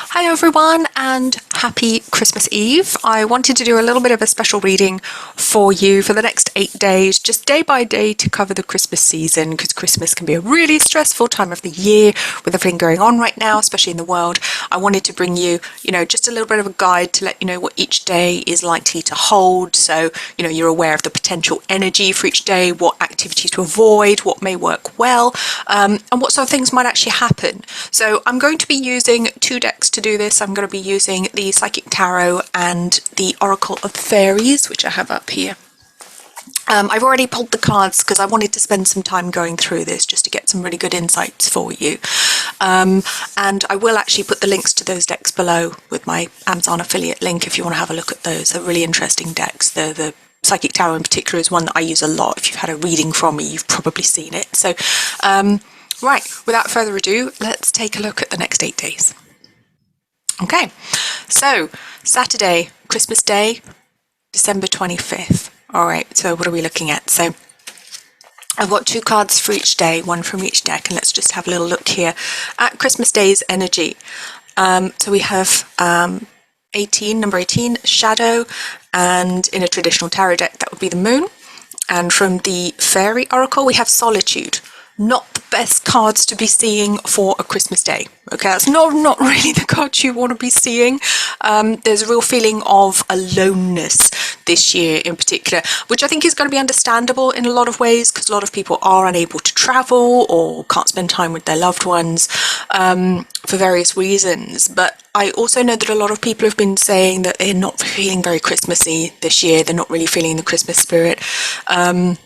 Hi everyone and happy Christmas Eve. I wanted to do a little bit of a special reading for you for the next 8 days, just day by day to cover the Christmas season, because Christmas can be a really stressful time of the year with everything going on right now, especially in the world. I wanted to bring you, just a little bit of a guide to let you know what each day is likely to hold. So, you're aware of the potential energy for each day, what activities to avoid, what may work well, and what sort of things might actually happen. So I'm going to be using 2 decks to do this. I'm going to be using the Psychic Tarot and the Oracle of Fairies, which I have up here. I've already pulled the cards because I wanted to spend some time going through this just to get some really good insights for you. And I will actually put the links to those decks below with my Amazon affiliate link if you want to have a look at those. They're really interesting decks. The Psychic Tarot in particular is one that I use a lot. If you've had a reading from me, you've probably seen it. So, right, without further ado, let's take a look at the next 8 days. Okay, so Saturday, Christmas Day, December 25th. All right, so what are we looking at? So I've got 2 cards for each day, one from each deck, and let's just have a little look here at Christmas Day's energy. So we have number 18, Shadow, and in a traditional tarot deck, that would be the Moon. And from the Fairy Oracle, we have Solitude. Not the best cards to be seeing for a Christmas day. Okay, that's not really the cards you want to be seeing. There's a real feeling of aloneness this year in particular, which I think is going to be understandable in a lot of ways because a lot of people are unable to travel or can't spend time with their loved ones for various reasons. But I also know that a lot of people have been saying that they're not feeling very Christmassy this year. They're not really feeling the Christmas spirit. And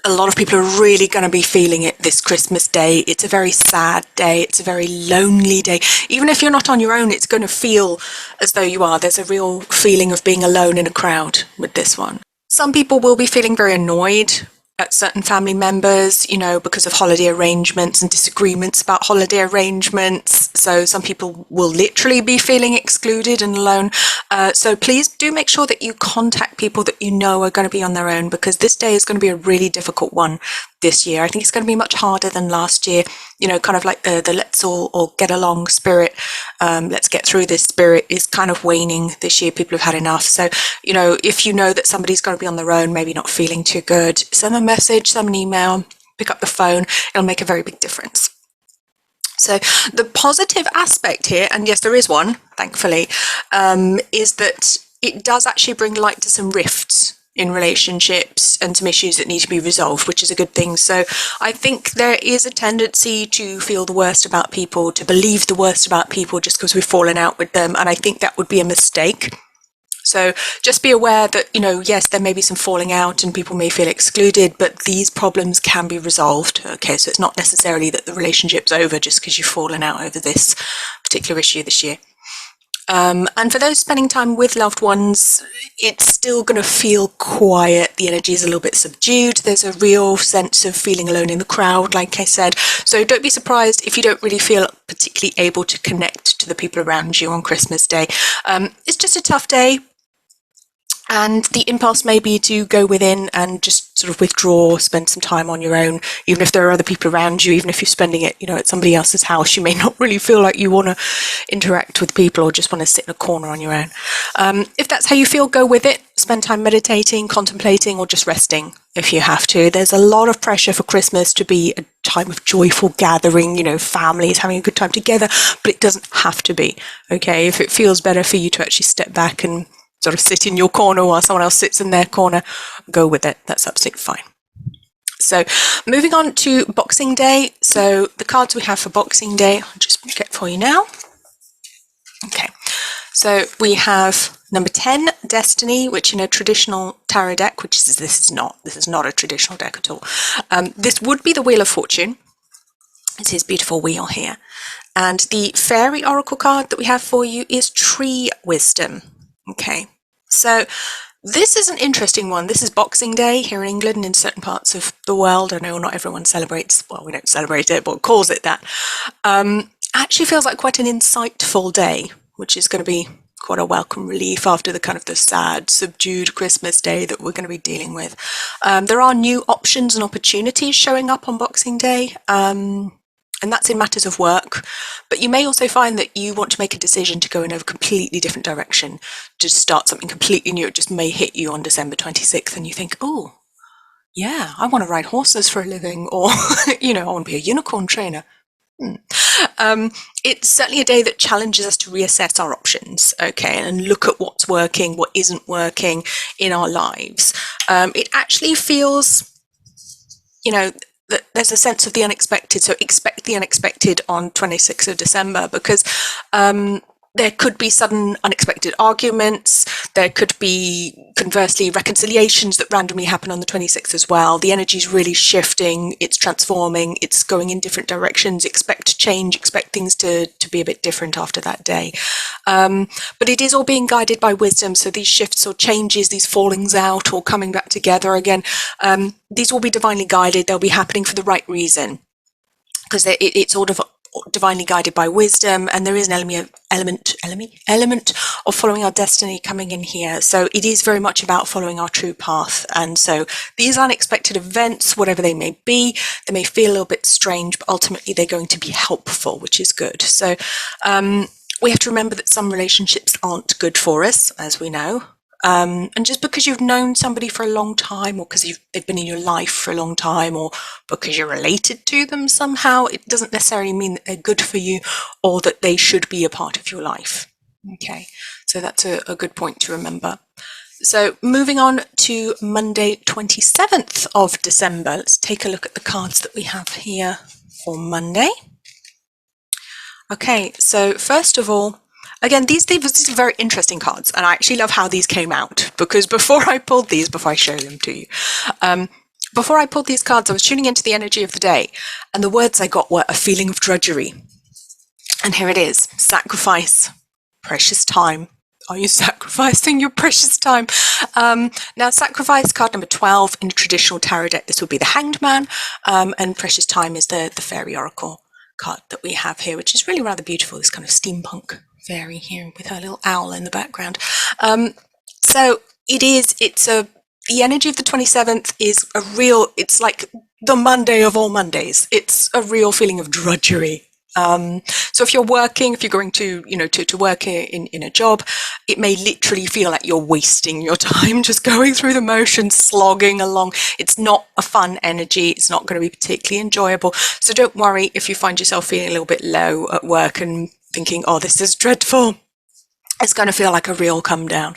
a lot of people are really going to be feeling it this Christmas day. It's a very sad day. It's a very lonely day. Even if you're not on your own, it's going to feel as though you are. There's a real feeling of being alone in a crowd with this one. Some people will be feeling very annoyed at certain family members, because of holiday arrangements and disagreements about holiday arrangements. So some people will literally be feeling excluded and alone. So please do make sure that you contact people that you know are going to be on their own, because this day is going to be a really difficult one this year. I think it's going to be much harder than last year, kind of like the let's all get along spirit. Let's get through this spirit is kind of waning this year. People have had enough. So, if you know that somebody's going to be on their own, maybe not feeling too good, send a message, send an email, pick up the phone. It'll make a very big difference. So the positive aspect here, and yes, there is one, thankfully, is that it does actually bring light to some rifts in relationships and some issues that need to be resolved, which is a good thing. So I think there is a tendency to feel the worst about people, to believe the worst about people just because we've fallen out with them. And I think that would be a mistake. So just be aware that, yes, there may be some falling out and people may feel excluded, but these problems can be resolved. Okay, so it's not necessarily that the relationship's over just because you've fallen out over this particular issue this year. And for those spending time with loved ones, it's still going to feel quiet. The energy is a little bit subdued. There's a real sense of feeling alone in the crowd, like I said. So don't be surprised if you don't really feel particularly able to connect to the people around you on Christmas Day. It's just a tough day. And the impulse may be to go within and just sort of withdraw, spend some time on your own, even if there are other people around you, even if you're spending it, at somebody else's house, you may not really feel like you want to interact with people or just want to sit in a corner on your own. If that's how you feel, go with it. Spend time meditating, contemplating, or just resting if you have to. There's a lot of pressure for Christmas to be a time of joyful gathering, families having a good time together, but it doesn't have to be, okay? If it feels better for you to actually step back and sort of sit in your corner while someone else sits in their corner, go with it. That's absolutely fine. So moving on to Boxing Day. So the cards we have for Boxing Day, I'll just get for you now. Okay, so we have number 10, Destiny, which in a traditional tarot deck, which is this is not a traditional deck at all. This would be the Wheel of Fortune. It's his beautiful wheel here. And the Fairy Oracle card that we have for you is Tree Wisdom. Okay, so this is an interesting one. This is Boxing Day here in England and in certain parts of the world. I know not everyone celebrates, well, we don't celebrate it, but calls it that. Actually feels like quite an insightful day, which is going to be quite a welcome relief after the kind of the sad, subdued Christmas Day that we're going to be dealing with. There are new options and opportunities showing up on Boxing Day. and that's in matters of work. But you may also find that you want to make a decision to go in a completely different direction, to start something completely new. It just may hit you on December 26th and you think, oh, yeah, I want to ride horses for a living, or, I want to be a unicorn trainer. It's certainly a day that challenges us to reassess our options, okay, and look at what's working, what isn't working in our lives. It actually feels, that there's a sense of the unexpected. So expect the unexpected on 26th of December, because there could be sudden unexpected arguments. There could be, conversely, reconciliations that randomly happen on the 26th as well. The energy is really shifting. It's transforming. It's going in different directions. Expect change. Expect things to be a bit different after that day. But it is all being guided by wisdom. So these shifts or changes, these fallings out or coming back together again, these will be divinely guided. They'll be happening for the right reason, because it's sort of divinely guided by wisdom, and there is an element of following our destiny coming in here. So it is very much about following our true path. And so these unexpected events, whatever they may be, they may feel a little bit strange, but ultimately they're going to be helpful, which is good. So we have to remember that some relationships aren't good for us, as we know. And just because you've known somebody for a long time, or because they've been in your life for a long time, or because you're related to them somehow, it doesn't necessarily mean that they're good for you or that they should be a part of your life. Okay, so that's a good point to remember. So moving on to Monday, 27th of December, let's take a look at the cards that we have here for Monday. Okay, so first of all, again, these are very interesting cards, and I actually love how these came out, because before I show them to you, before I pulled these cards, I was tuning into the energy of the day, and the words I got were a feeling of drudgery. And here it is: sacrifice, precious time. Are you sacrificing your precious time? Now, sacrifice, card number 12 in a traditional tarot deck, this would be the Hanged Man, and precious time is the Fairy Oracle card that we have here, which is really rather beautiful, this kind of steampunk fairy here with her little owl in the background. So the energy of the 27th is it's like the Monday of all Mondays. It's a real feeling of drudgery. So if you're going to, to work in a job, it may literally feel like you're wasting your time just going through the motions, slogging along. It's not a fun energy. It's not going to be particularly enjoyable. So don't worry if you find yourself feeling a little bit low at work and thinking, oh, this is dreadful. It's going to feel like a real come down.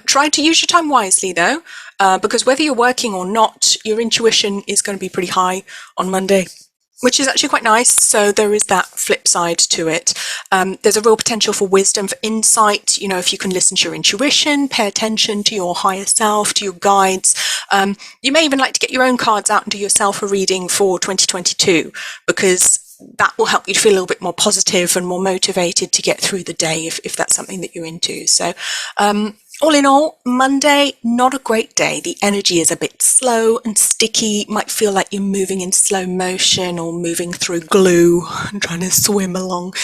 Try to use your time wisely, though, because whether you're working or not, your intuition is going to be pretty high on Monday, which is actually quite nice. So there is that flip side to it. There's a real potential for wisdom, for insight. If you can listen to your intuition, pay attention to your higher self, to your guides. You may even like to get your own cards out and do yourself a reading for 2022, because that will help you to feel a little bit more positive and more motivated to get through the day if that's something that you're into. So all in all, Monday, not a great day. The energy is a bit slow and sticky. Might feel like you're moving in slow motion or moving through glue and trying to swim along.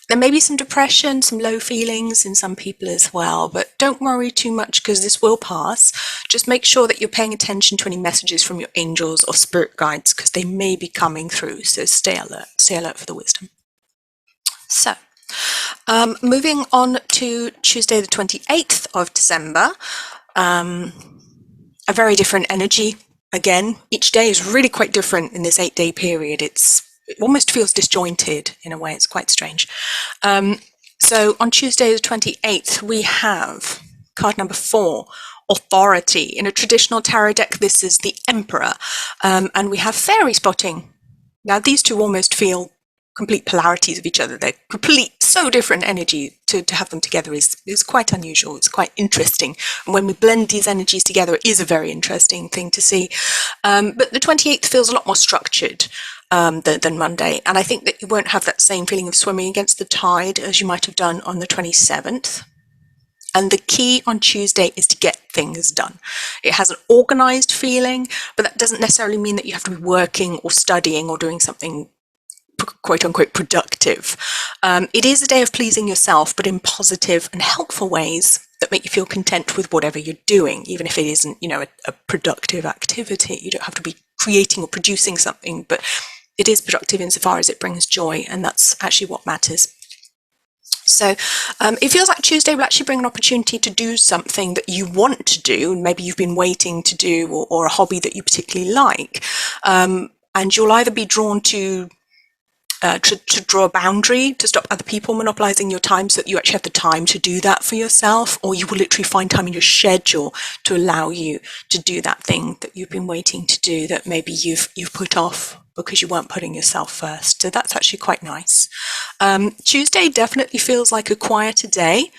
There may be some depression, some low feelings in some people as well, but don't worry too much, because this will pass. Just make sure that you're paying attention to any messages from your angels or spirit guides, because they may be coming through. So stay alert for the wisdom. So moving on to Tuesday, the 28th of December, a very different energy. Again, each day is really quite different in this 8-day period. It almost feels disjointed in a way. It's quite strange. So on Tuesday, the 28th, we have card number 4, authority. In a traditional tarot deck, this is the Emperor, and we have fairy spotting. Now, these two almost feel complete polarities of each other. They're so different energy. To have them together is quite unusual. It's quite interesting. And when we blend these energies together, it is a very interesting thing to see. But the 28th feels a lot more structured than Monday. And I think that you won't have that same feeling of swimming against the tide as you might have done on the 27th. And the key on Tuesday is to get things done. It has an organized feeling, but that doesn't necessarily mean that you have to be working or studying or doing something quote unquote productive. It is a day of pleasing yourself, but in positive and helpful ways that make you feel content with whatever you're doing, even if it isn't, a productive activity. You don't have to be creating or producing something, but it is productive insofar as it brings joy, and that's actually what matters. So it feels like Tuesday will actually bring an opportunity to do something that you want to do, and maybe you've been waiting to do, or a hobby that you particularly like. And you'll either be drawn to draw a boundary to stop other people monopolizing your time so that you actually have the time to do that for yourself, or you will literally find time in your schedule to allow you to do that thing that you've been waiting to do that maybe you've put off because you weren't putting yourself first. So that's actually quite nice. Tuesday definitely feels like a quieter day.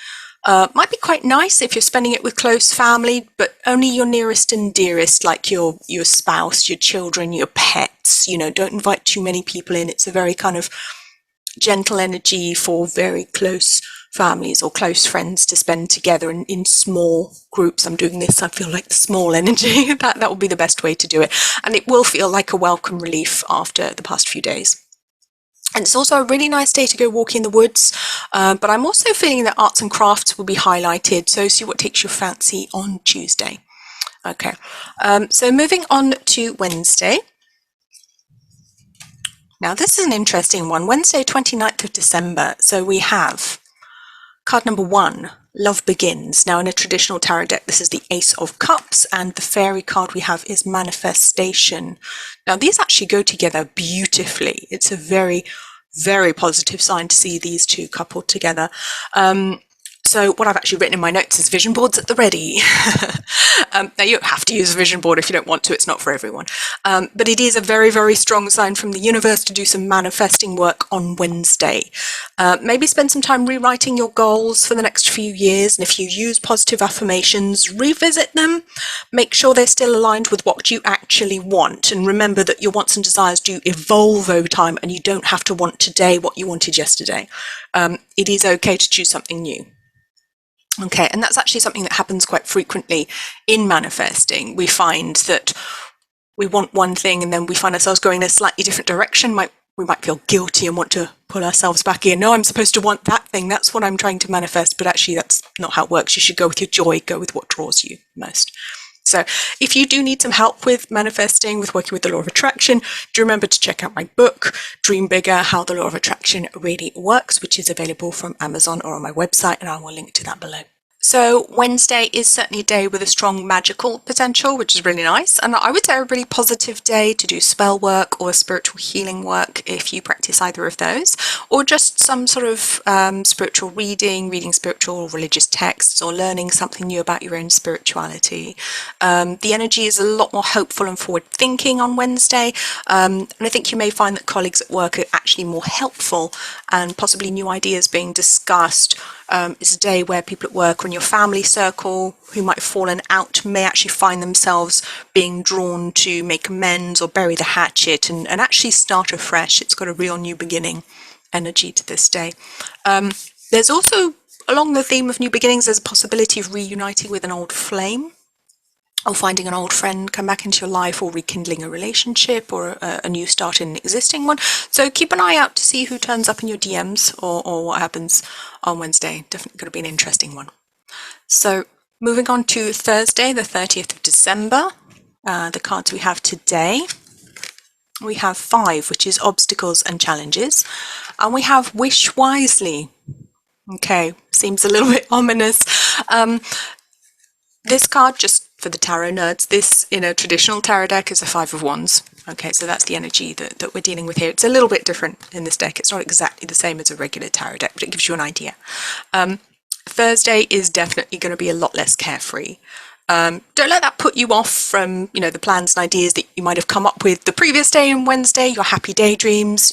Might be quite nice if you're spending it with close family, but only your nearest and dearest, like your spouse, your children, your pets. Don't invite too many people in. It's a very kind of gentle energy for very close families or close friends to spend together in small groups. I'm doing this, I feel like the small energy. that will be the best way to do it. And it will feel like a welcome relief after the past few days. And it's also a really nice day to go walking in the woods, but I'm also feeling that arts and crafts will be highlighted, so see what takes your fancy on Tuesday. Okay, so moving on to Wednesday. Now this is an interesting one, Wednesday 29th of December, so we have card number 1, Love Begins. Now in a traditional tarot deck, this is the Ace of Cups, and the fairy card we have is Manifestation. Now these actually go together beautifully. It's a very, very positive sign to see these two coupled together. So what I've actually written in my notes is vision boards at the ready. Now you don't have to use a vision board if you don't want to, it's not for everyone. But it is a very, very strong sign from the universe to do some manifesting work on Wednesday. Maybe spend some time rewriting your goals for the next few years, and if you use positive affirmations, revisit them. Make sure they're still aligned with what you actually want, and remember that your wants and desires do evolve over time, and you don't have to want today what you wanted yesterday. It is okay to choose something new. Okay, and that's actually something that happens quite frequently in manifesting. We find that we want one thing and then we find ourselves going in a slightly different direction. We might feel guilty and want to pull ourselves back in. No, I'm supposed to want that thing. That's what I'm trying to manifest, but actually that's not how it works. You should go with your joy, go with what draws you most. So if you do need some help with manifesting, with working with the law of attraction, do remember to check out my book, Dream Bigger, How the Law of Attraction Really Works, which is available from Amazon or on my website, and I will link to that below. So Wednesday is certainly a day with a strong magical potential, which is really nice. And I would say a really positive day to do spell work or spiritual healing work if you practice either of those, or just some sort of spiritual reading spiritual or religious texts, or learning something new about your own spirituality. The energy is a lot more hopeful and forward thinking on Wednesday. And I think you may find that colleagues at work are actually more helpful, and possibly new ideas being discussed. It's a day where people at work or in your family circle who might have fallen out may actually find themselves being drawn to make amends or bury the hatchet and actually start afresh. It's got a real new beginning energy to this day. There's also, along the theme of new beginnings, there's a possibility of reuniting with an old flame, or finding an old friend come back into your life, or rekindling a relationship, or a new start in an existing one. So keep an eye out to see who turns up in your DMs or what happens on Wednesday. Definitely going to be an interesting one. So moving on to Thursday, the 30th of December, the cards we have today. We have 5, which is obstacles and challenges, and we have wish wisely. Okay, seems a little bit ominous. This card, just for the tarot nerds, this in a traditional tarot deck is a 5 of Wands. Okay, so that's the energy that we're dealing with here. It's a little bit different in this deck. It's not exactly the same as a regular tarot deck, but it gives you an idea. Thursday is definitely going to be a lot less carefree. Don't let that put you off from, the plans and ideas that you might have come up with the previous day and Wednesday, your happy daydreams,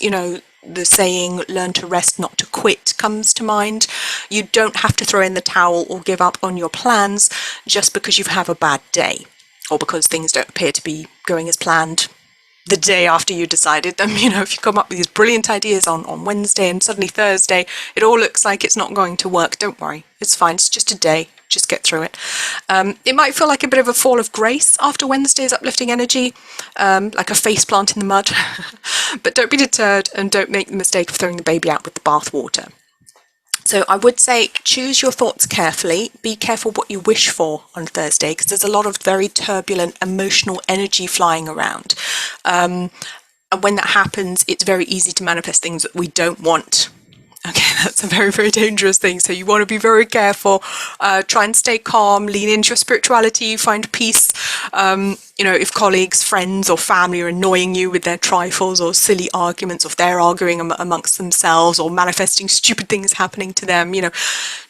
the saying, learn to rest, not to quit, comes to mind. You don't have to throw in the towel or give up on your plans just because you have a bad day, or because things don't appear to be going as planned the day after you decided them. If you come up with these brilliant ideas on Wednesday and suddenly Thursday, it all looks like it's not going to work. Don't worry, it's fine. It's just a day. Just get through it. It might feel like a bit of a fall of grace after Wednesday's uplifting energy, like a face plant in the mud. But don't be deterred, and don't make the mistake of throwing the baby out with the bathwater. So I would say choose your thoughts carefully. Be careful what you wish for on Thursday, because there's a lot of very turbulent emotional energy flying around. And when that happens, it's very easy to manifest things that we don't want. Okay, that's a very, very dangerous thing. So you want to be very careful. Try and stay calm, lean into your spirituality, find peace. If colleagues, friends or family are annoying you with their trifles or silly arguments, or if they're arguing amongst themselves or manifesting stupid things happening to them,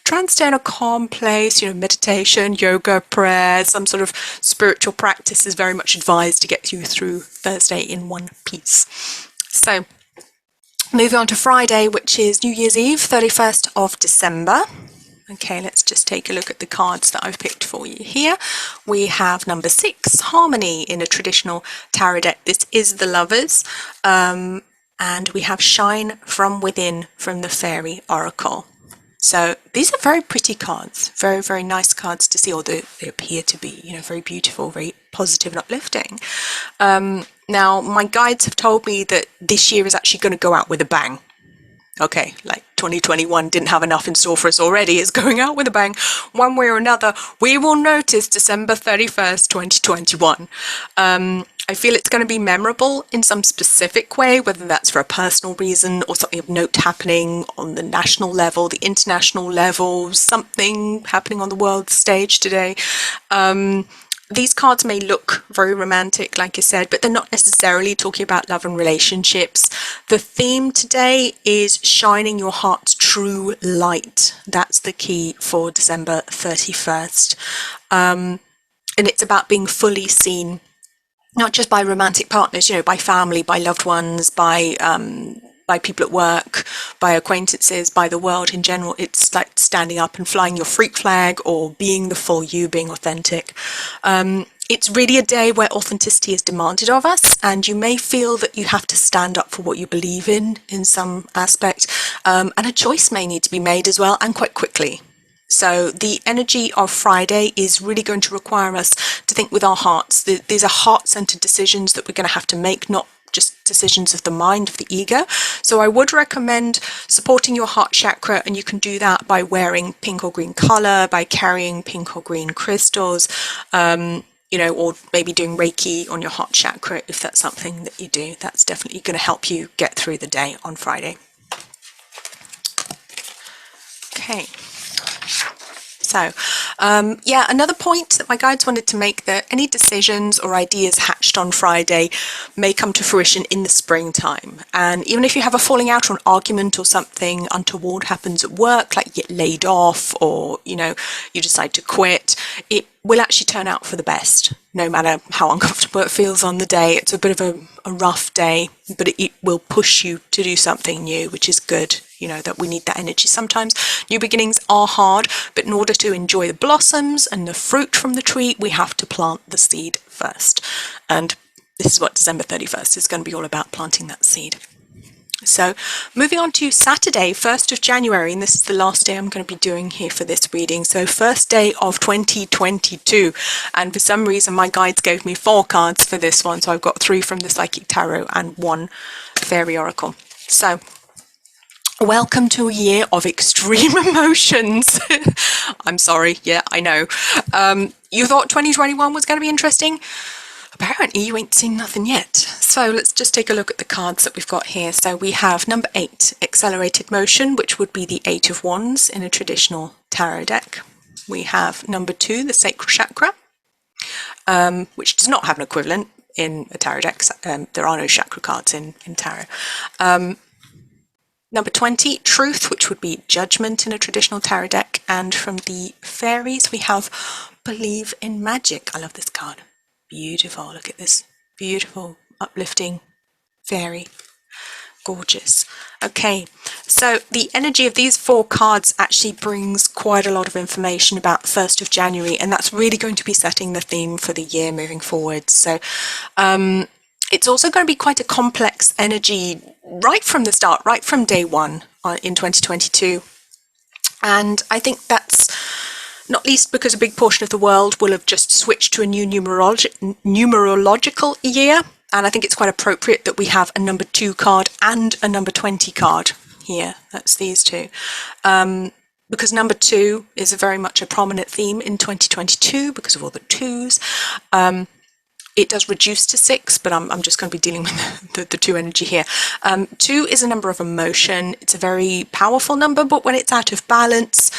try and stay in a calm place. Meditation, yoga, prayer, some sort of spiritual practice is very much advised to get you through Thursday in one piece. So, moving on to Friday, which is New Year's Eve, 31st of December. Okay, let's just take a look at the cards that I've picked for you here. We have number 6, Harmony, in a traditional tarot deck. This is the Lovers. And we have Shine from Within from the Fairy Oracle. So these are very pretty cards, very, very nice cards to see, or they appear to be, very beautiful, very positive and uplifting. Now, my guides have told me that this year is actually going to go out with a bang. Okay, like 2021 didn't have enough in store for us already. It's going out with a bang. One way or another, we will notice December 31st, 2021. I feel it's going to be memorable in some specific way, whether that's for a personal reason or something of note happening on the national level, the international level, something happening on the world stage today. These cards may look very romantic, like I said, but they're not necessarily talking about love and relationships. The theme today is shining your heart's true light. That's the key for December 31st. And it's about being fully seen, not just by romantic partners, by family, by loved ones, by people at work, by acquaintances, by the world in general. It's like standing up and flying your freak flag, or being the full you, being authentic. It's really a day where authenticity is demanded of us, and you may feel that you have to stand up for what you believe in some aspect, and a choice may need to be made as well, and quite quickly. So the energy of Friday is really going to require us to think with our hearts. These are heart-centered decisions that we're going to have to make, not just decisions of the mind, of the ego. So I would recommend supporting your heart chakra, and you can do that by wearing pink or green color, by carrying pink or green crystals, or maybe doing Reiki on your heart chakra if that's something that you do. That's definitely going to help you get through the day on Friday. Okay. So, another point that my guides wanted to make, that any decisions or ideas hatched on Friday may come to fruition in the springtime. And even if you have a falling out or an argument, or something untoward happens at work, like you get laid off, or, you decide to quit, it will actually turn out for the best, no matter how uncomfortable it feels on the day. It's a bit of a rough day, but it will push you to do something new, which is good. That we need that energy. Sometimes new beginnings are hard, but in order to enjoy the blossoms and the fruit from the tree, we have to plant the seed first. And this is what December 31st is going to be all about, planting that seed. So moving on to Saturday, 1st of January, and this is the last day I'm going to be doing here for this reading. So first day of 2022, and for some reason my guides gave me 4 cards for this one, so I've got 3 from the Psychic Tarot and 1 Fairy Oracle. So welcome to a year of extreme emotions. I'm sorry, yeah, I know. You thought 2021 was going to be interesting? Apparently you ain't seen nothing yet. So let's just take a look at the cards that we've got here. So we have number 8, Accelerated Motion, which would be the 8 of Wands in a traditional tarot deck. We have number 2, the Sacral Chakra, which does not have an equivalent in a tarot deck. There are no chakra cards in tarot. Number 20, Truth, which would be Judgment in a traditional tarot deck. And from the Fairies, we have Believe in Magic. I love this card. Beautiful. Look at this. Beautiful, uplifting fairy. Gorgeous. Okay, so the energy of these 4 cards actually brings quite a lot of information about the 1st of January, and that's really going to be setting the theme for the year moving forward. So, it's also going to be quite a complex energy right from the start, right from day one in 2022. And I think that's not least because a big portion of the world will have just switched to a new numerological year. And I think it's quite appropriate that we have a number 2 card and a number 20 card here. That's these 2. Because number 2 is very much a prominent theme in 2022 because of all the 2s. it does reduce to 6, but I'm just going to be dealing with the 2 energy here. 2 is a number of emotion. It's a very powerful number, but when it's out of balance,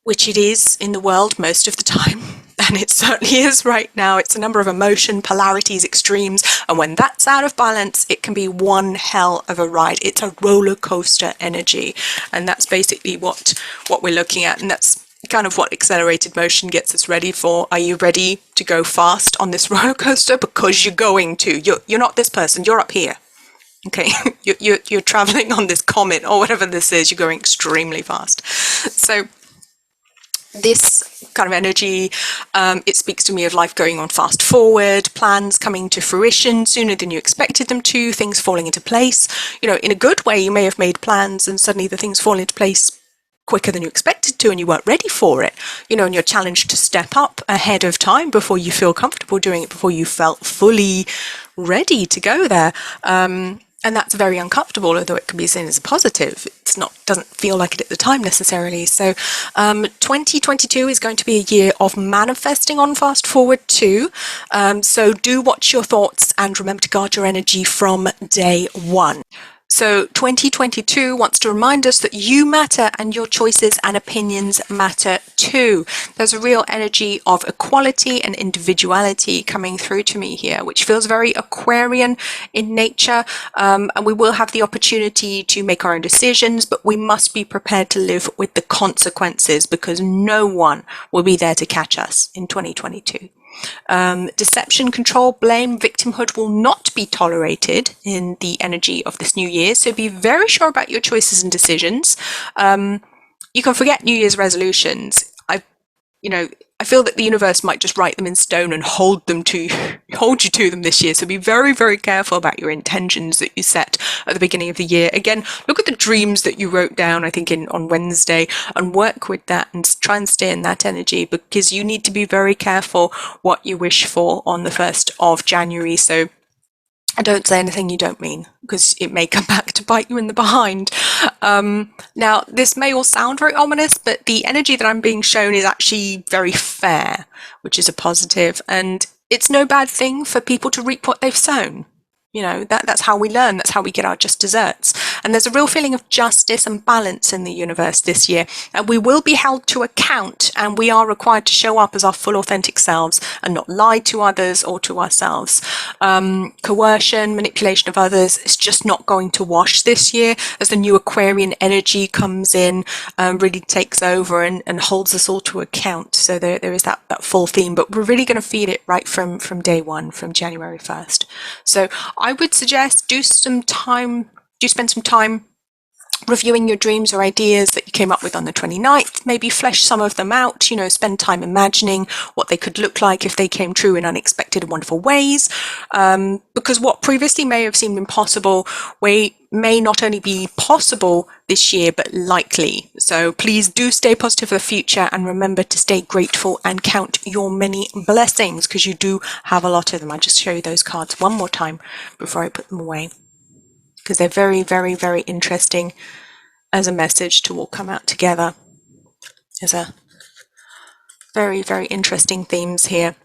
which it is in the world most of the time, and it certainly is right now, it's a number of emotion, polarities, extremes, and when that's out of balance, it can be one hell of a ride. It's a roller coaster energy, and that's basically what we're looking at, and that's kind of what accelerated motion gets us ready for. Are you ready to go fast on this roller coaster? Because you're going to. You're not this person. You're up here. Okay, you're traveling on this comet or whatever this is. You're going extremely fast. So this kind of energy, it speaks to me of life going on fast forward, plans coming to fruition sooner than you expected them to, things falling into place. You know, in a good way, you may have made plans and suddenly the things fall into place quicker than you expected to and you weren't ready for it, you know, and you're challenged to step up ahead of time before you feel comfortable doing it, before you felt fully ready to go there. And that's very uncomfortable, although it can be seen as a positive. It's not, doesn't feel like it at the time necessarily. So 2022 is going to be a year of manifesting on fast forward too. So do watch your thoughts and remember to guard your energy from day one. So 2022 wants to remind us that you matter and your choices and opinions matter too. There's a real energy of equality and individuality coming through to me here, which feels very Aquarian in nature. And we will have the opportunity to make our own decisions, but we must be prepared to live with the consequences because no one will be there to catch us in 2022. Deception, control, blame, victimhood will not be tolerated in the energy of this new year. So be very sure about your choices and decisions. You can forget New Year's resolutions. I feel that the universe might just write them in stone and hold you to them this year. So be very, very careful about your intentions that you set at the beginning of the year. Again, look at the dreams that you wrote down, I think on Wednesday, and work with that and try and stay in that energy because you need to be very careful what you wish for on the 1st of January. So don't say anything you don't mean because it may come back to bite you in the behind. Now, this may all sound very ominous, but the energy that I'm being shown is actually very fair, which is a positive. And it's no bad thing for people to reap what they've sown. You know, that's how we learn. That's how we get our just desserts. And there's a real feeling of justice and balance in the universe this year. And we will be held to account and we are required to show up as our full authentic selves and not lie to others or to ourselves. Coercion, manipulation of others is just not going to wash this year as the new Aquarian energy comes in, really takes over and holds us all to account. So there is that full theme, but we're really going to feel it right from day one, from January 1st. So I would suggest do spend some time reviewing your dreams or ideas that you came up with on the 29th, maybe flesh some of them out, you know, spend time imagining what they could look like if they came true in unexpected and wonderful ways, because what previously may have seemed impossible may not only be possible this year, but likely. So please do stay positive for the future and remember to stay grateful and count your many blessings because you do have a lot of them. I'll just show you those cards one more time before I put them away because they're very, very, very interesting as a message to all come out together. There's a very, very interesting themes here.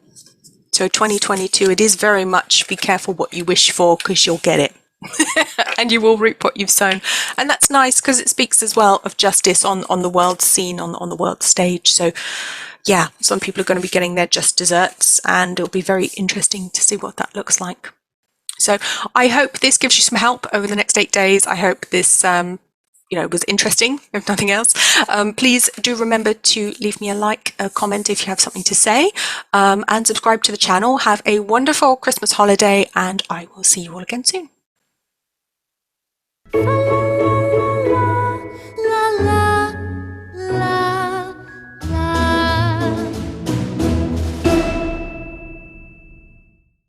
So 2022, it is very much be careful what you wish for because you'll get it. And you will reap what you've sown. And that's nice because it speaks as well of justice on the world scene, on the world stage. So yeah, some people are going to be getting their just desserts and it'll be very interesting to see what that looks like. So I hope this gives you some help over the next 8 days. I hope this was interesting, if nothing else. Please do remember to leave me a like, a comment if you have something to say, and subscribe to the channel. Have a wonderful Christmas holiday and I will see you all again soon.